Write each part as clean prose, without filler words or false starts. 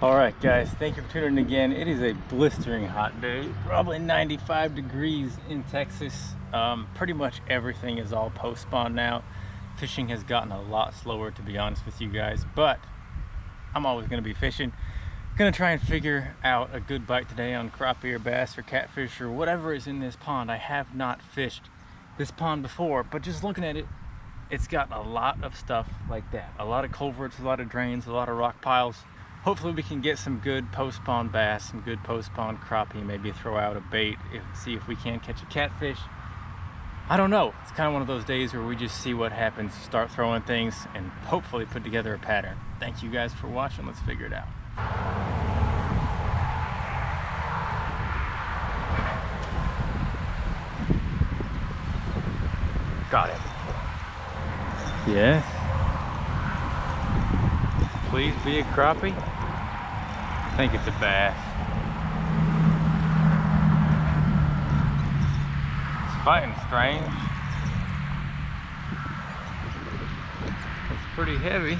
All right, guys, thank you for tuning in again. It is a blistering hot day, probably 95 degrees in Texas. Pretty much everything is all post-spawn now. Fishing has gotten a lot slower, to be honest with you guys, but I'm always going to be fishing. Gonna try and figure out a good bite today on crappie or bass or catfish or whatever is in this pond. I have not fished this pond before, but just looking at it, it's got a lot of stuff like that. A lot of culverts, a lot of drains, a lot of rock piles. Hopefully we can get some good post-spawn bass, some good post-spawn crappie, maybe throw out a bait, see if we can catch a catfish. I don't know. It's kind of one of those days where we just see what happens, start throwing things, and hopefully put together a pattern. Thank you guys for watching. Let's figure it out. Got it. Yes. Please be a crappie. I think it's a bass. It's fighting strange. It's pretty heavy.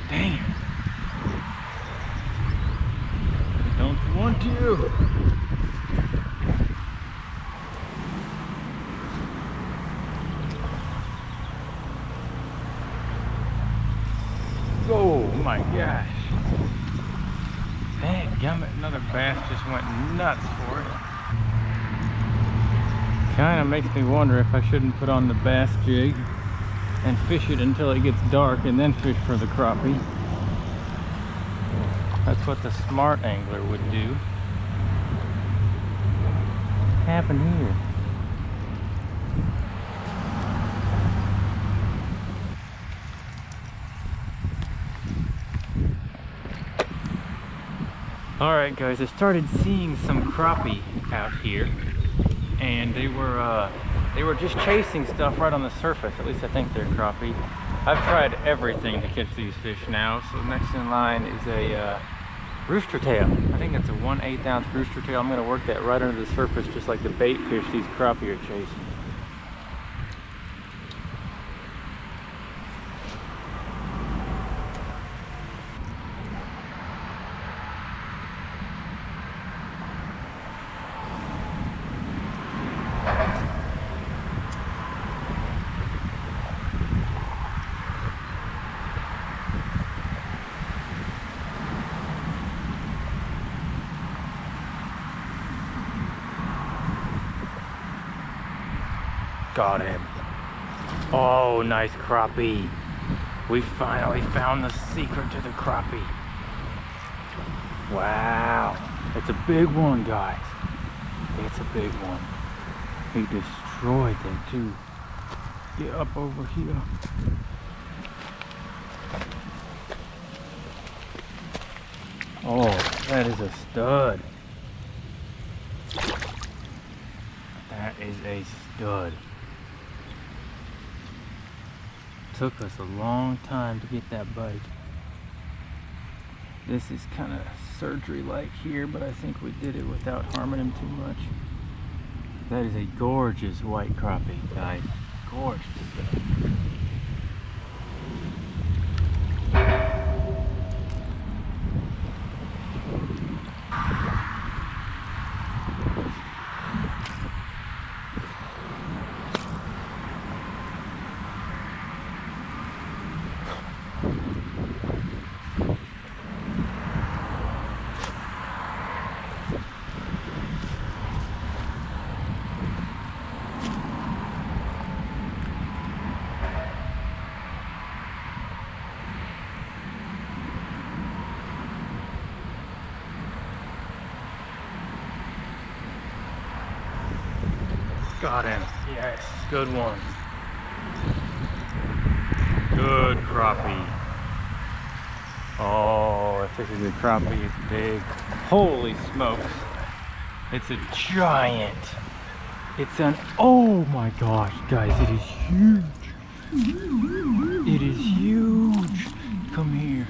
Damn. I don't want to. Oh my gosh. Dang gummit, another bass just went nuts for it. Kinda makes me wonder if I shouldn't put on the bass jig and fish it until it gets dark and then fish for the crappie. That's what the smart angler would do. What happened here? Alright guys, I started seeing some crappie out here, and they were just chasing stuff right on the surface. At least I think they're crappie. I've tried everything to catch these fish now, so next in line is a rooster tail. I think it's a 1/8 ounce rooster tail. I'm going to work that right under the surface just like the bait fish these crappie are chasing. Got him. Oh, nice crappie. We finally found the secret to the crappie. Wow. It's a big one, guys. It's a big one. He destroyed them too. Get up over here. Oh, that is a stud. That is a stud. Took us a long time to get that bite. This is kind of surgery-like here, but I think we did it without harming him too much. That is a gorgeous white crappie, guys. Gorgeous. Got him. Yes, good one. Good crappie. Oh, if this is a crappie, it's big. Holy smokes. It's a giant. It's an, oh my gosh, guys, it is huge. It is huge. Come here.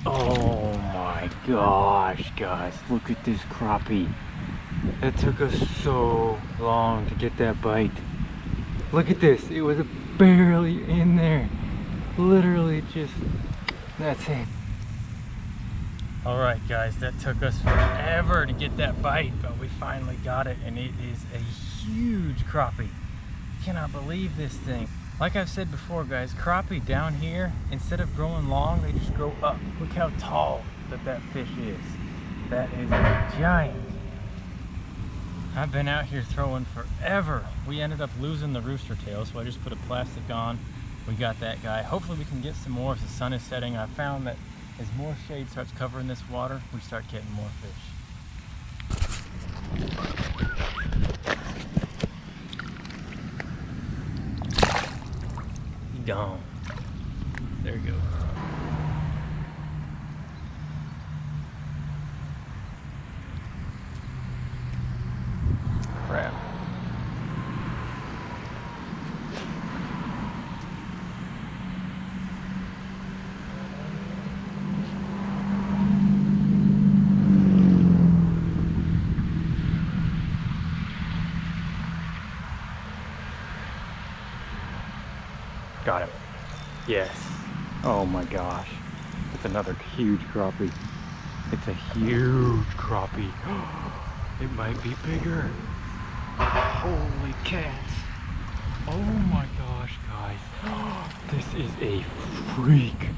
Oh my gosh, guys, look at this crappie. It took us so long to get that bite. Look at this, it was barely in there. Literally just, that's it. All right guys, that took us forever to get that bite, but we finally got it, and it is a huge crappie. Cannot believe this thing. Like I've said before guys, crappie down here, instead of growing long, they just grow up. Look how tall that fish is. That is a giant. I've been out here throwing forever. We ended up losing the rooster tail, so I just put a plastic on. We got that guy. Hopefully we can get some more as the sun is setting. I found that as more shade starts covering this water, we start getting more fish. Gone. There you go. Crap. Got him. Yes. Oh my gosh. It's another huge crappie. It's a huge crappie. It might be bigger. Holy cats. Oh my gosh, guys. This is a freak.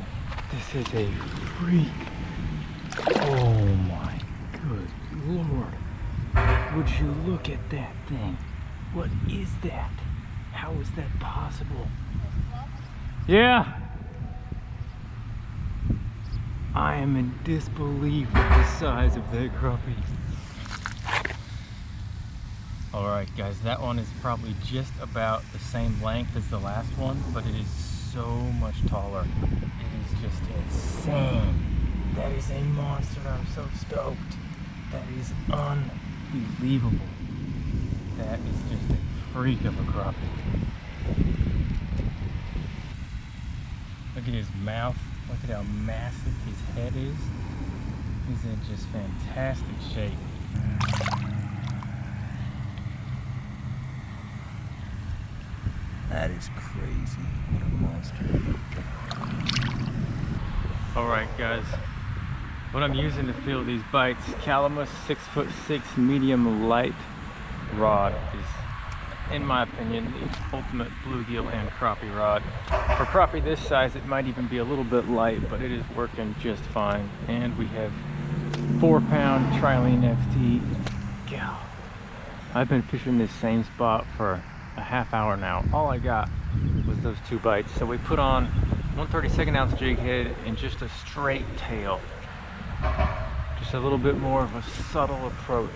This is a freak. Oh my good Lord. Would you look at that thing? What is that? How is that possible? Yeah. I am in disbelief at the size of that crappie. Alright guys, that one is probably just about the same length as the last one, but it is so much taller. It is just insane. That is a monster. I'm so stoked. That is unbelievable. That is just a freak of a crappie. Look at his mouth. Look at how massive his head is. He's in just fantastic shape. That is crazy. What a monster. Alright guys, what I'm using to fill these bites, Calamus 6'6" medium light rod is, in my opinion, the ultimate bluegill and crappie rod. For crappie this size, it might even be a little bit light, but it is working just fine. And we have 4-pound Trilene XT. God, I've been fishing this same spot for a half hour now. All I got was those 2 bites. So we put on 1/32 ounce jig head and just a straight tail. Just a little bit more of a subtle approach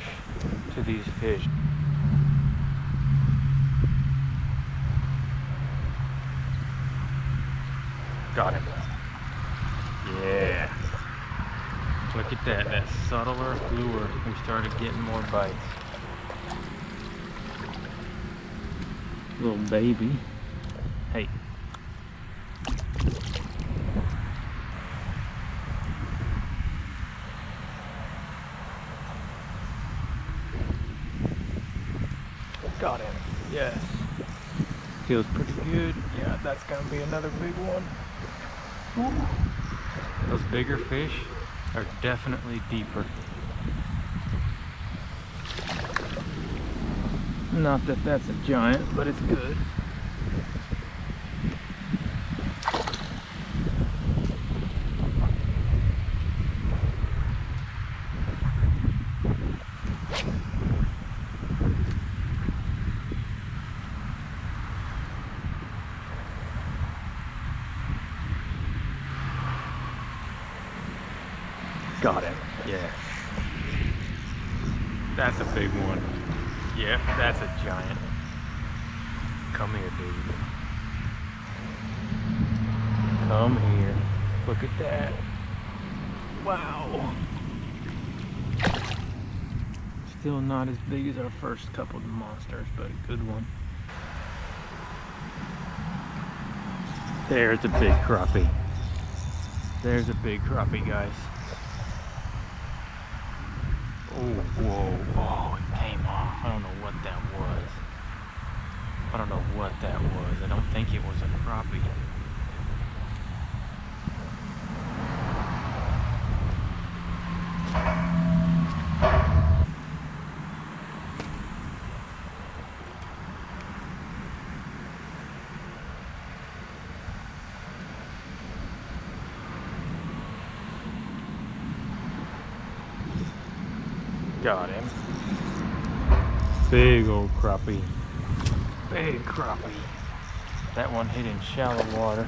to these fish. Got him. Yeah. Look at that. That subtler lure. We started getting more bites. Little baby. Hey. Got him. Yes. Feels pretty good. Yeah, that's gonna be another big one. Ooh. Those bigger fish are definitely deeper. Not that that's a giant, but it's good. Got him. Yeah. That's a big one. Yeah, that's a giant. Come here, baby. Come here. Look at that. Wow. Still not as big as our first couple of monsters, but a good one. There's a big crappie. There's a big crappie, guys. Oh, whoa. Oh, it came I don't know what that was. I don't think it was a crappie. Got him. Big old crappie. Big crappie. That one hit in shallow water.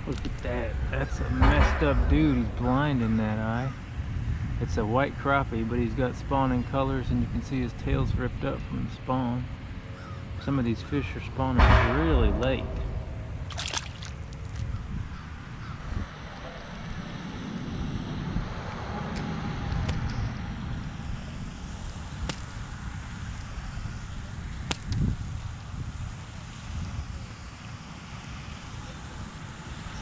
Look at that. That's a messed up dude. He's blind in that eye. It's a white crappie, but he's got spawning colors, and you can see his tail's ripped up from the spawn. Some of these fish are spawning really late.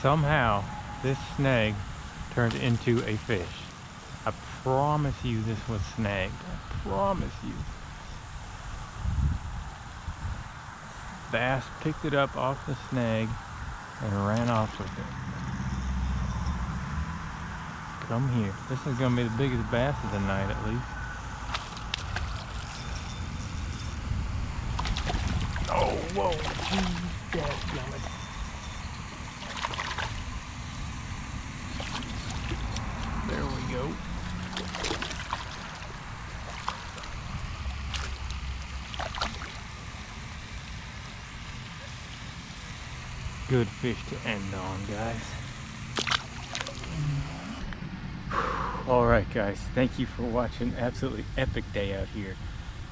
Somehow, this snag turned into a fish. I promise you this was snagged. I promise you. Bass picked it up off the snag and ran off with it. Come here. This is going to be the biggest bass of the night at least. Oh, whoa. Jeez, dadgummit. There we go. Good fish to end on, guys. Alright guys, thank you for watching. Absolutely epic day out here.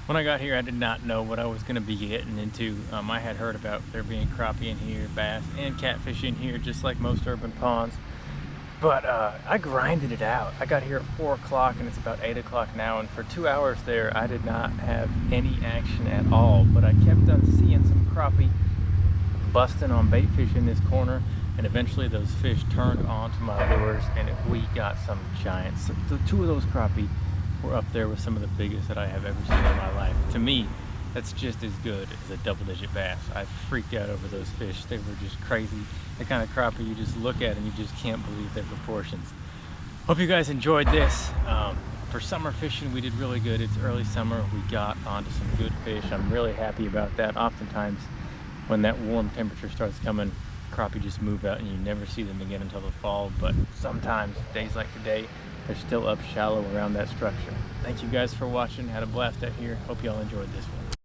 When I got here, I did not know what I was going to be getting into. I had heard about there being crappie in here, bass, and catfish in here, just like most urban ponds. But I grinded it out. I got here at 4 o'clock and it's about 8 o'clock now, and for 2 hours there I did not have any action at all, but I kept on seeing some crappie busting on bait fish in this corner, and eventually those fish turned onto my lures, and we got some giants. The 2 of those crappie were up there with some of the biggest that I have ever seen in my life. To me, that's just as good as a double-digit bass. I freaked out over those fish. They were just crazy. The kind of crappie you just look at and you just can't believe their proportions. Hope you guys enjoyed this. For summer fishing, we did really good. It's early summer. We got onto some good fish. I'm really happy about that. Oftentimes, when that warm temperature starts coming, crappie just move out and you never see them again until the fall. But sometimes, days like today, they're still up shallow around that structure. Thank you guys for watching. Had a blast out here. Hope y'all enjoyed this one.